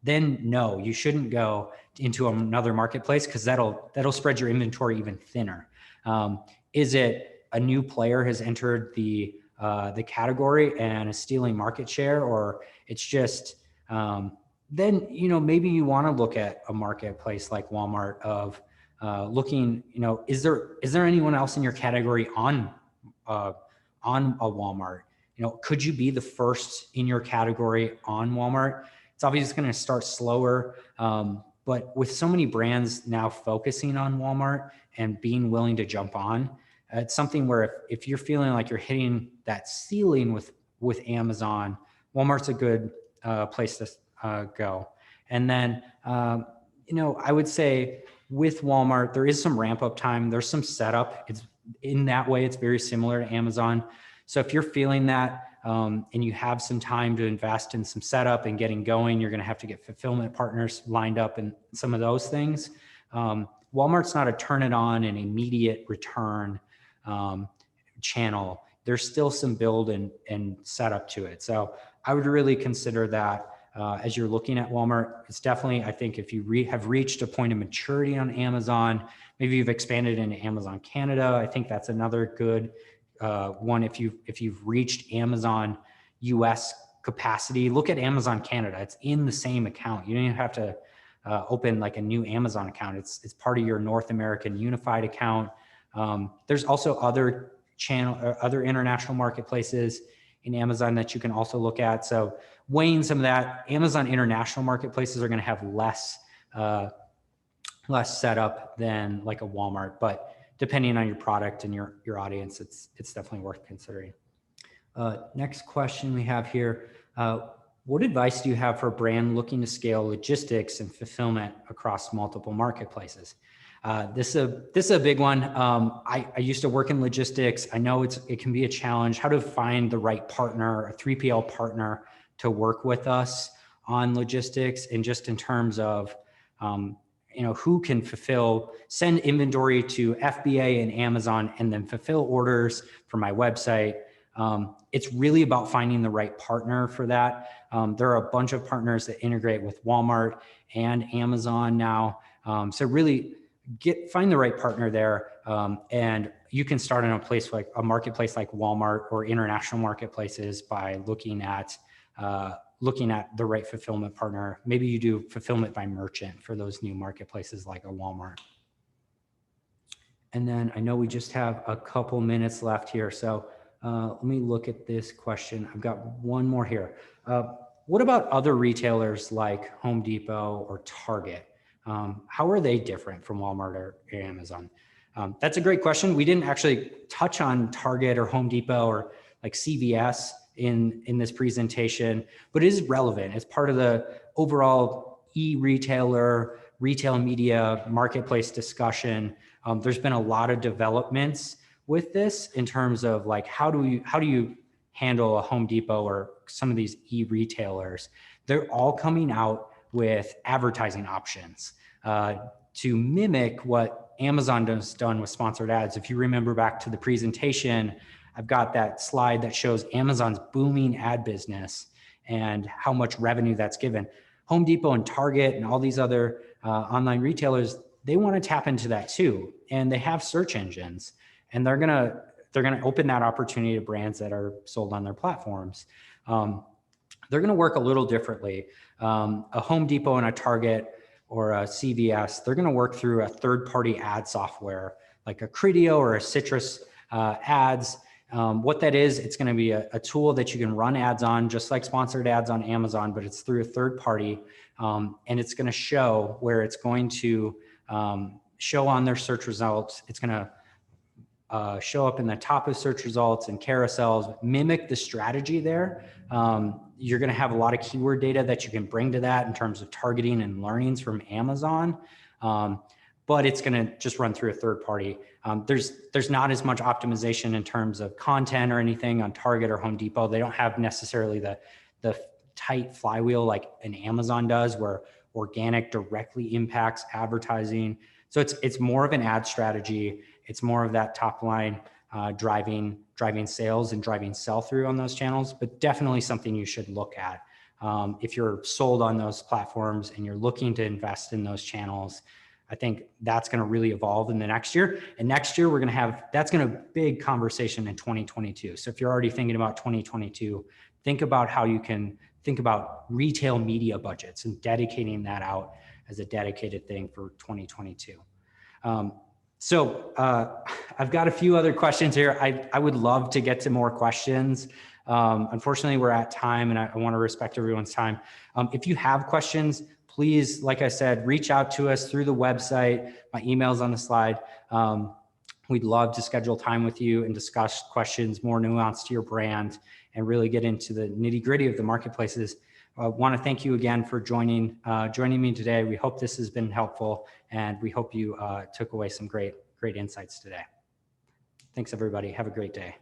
Then no, you shouldn't go into another marketplace because that'll spread your inventory even thinner. Is it a new player has entered the category and is stealing market share, or it's just then maybe you want to look at a marketplace like Walmart of looking, is there anyone else in your category on a Walmart? Could you be the first in your category on Walmart? It's obviously going to start slower, but with so many brands now focusing on Walmart and being willing to jump on, it's something where if you're feeling like you're hitting that ceiling with Amazon, Walmart's a good place to go. And then, I would say with Walmart, there is some ramp up time. There's some setup. It's in that way, it's very similar to Amazon. So if you're feeling that and you have some time to invest in some setup and getting going, you're going to have to get fulfillment partners lined up and some of those things. Walmart's not a turn it on and immediate return channel. There's still some build and setup to it. So I would really consider that. as you're looking at Walmart. It's definitely, I think, if you have reached a point of maturity on Amazon, maybe you've expanded into Amazon Canada. I think that's another good one. If you've reached Amazon US capacity, look at Amazon Canada. It's in the same account. You don't even have to open like a new Amazon account. It's part of your North American unified account. There's also other international marketplaces in Amazon that you can also look at. So weighing some of that, Amazon international marketplaces are going to have less setup than like a Walmart, but depending on your product and your audience, it's definitely worth considering. Next question we have here. What advice do you have for a brand looking to scale logistics and fulfillment across multiple marketplaces? This is a big one. I used to work in logistics. I know it can be a challenge how to find the right partner, a 3PL partner to work with us on logistics, and just in terms of who can send inventory to FBA and Amazon and then fulfill orders for my website. It's really about finding the right partner for that. There are a bunch of partners that integrate with Walmart and Amazon now. So really find the right partner there. And you can start in a marketplace like Walmart or international marketplaces by looking at the right fulfillment partner. Maybe you do fulfillment by merchant for those new marketplaces like a Walmart. And then I know we just have a couple minutes left here. So let me look at this question. I've got one more here. What about other retailers like Home Depot or Target? How are they different from Walmart or Amazon? That's a great question. We didn't actually touch on Target or Home Depot or like CVS in this presentation, but it is relevant. It's part of the overall e-retailer, retail media, marketplace discussion. There's been a lot of developments with this in terms of like, how do you handle a Home Depot or some of these e-retailers? They're all coming out with advertising options to mimic what Amazon has done with sponsored ads. If you remember back to the presentation, I've got that slide that shows Amazon's booming ad business and how much revenue that's given. Home Depot and Target and all these other online retailers, they want to tap into that too. And they have search engines, and they're gonna open that opportunity to brands that are sold on their platforms. They're gonna work a little differently. A Home Depot and a Target or a CVS, they're gonna work through a third-party ad software like a Criteo or a Citrus ads. What that is, it's going to be a tool that you can run ads on, just like sponsored ads on Amazon, but it's through a third party. And it's going to show where it's going to show on their search results. It's going to show up in the top of search results and carousels, mimic the strategy there. You're going to have a lot of keyword data that you can bring to that in terms of targeting and learnings from Amazon. But it's going to just run through a third party. There's not as much optimization in terms of content or anything on Target or Home Depot. They don't have necessarily the tight flywheel like an Amazon does, where organic directly impacts advertising. So it's more of an ad strategy. It's more of that top line driving sales and driving sell through on those channels, but definitely something you should look at. If you're sold on those platforms and you're looking to invest in those channels, I think that's going to really evolve in the next year. And next year, that's going to be a big conversation in 2022. So if you're already thinking about 2022, think about how you can think about retail media budgets and dedicating that out as a dedicated thing for 2022. So I've got a few other questions here. I would love to get to more questions. Unfortunately, we're at time, and I want to respect everyone's time. If you have questions, please, like I said, reach out to us through the website. My email's on the slide. We'd love to schedule time with you and discuss questions more nuanced to your brand and really get into the nitty-gritty of the marketplaces. I want to thank you again for joining me today. We hope this has been helpful, and we hope you took away some great insights today. Thanks, everybody. Have a great day.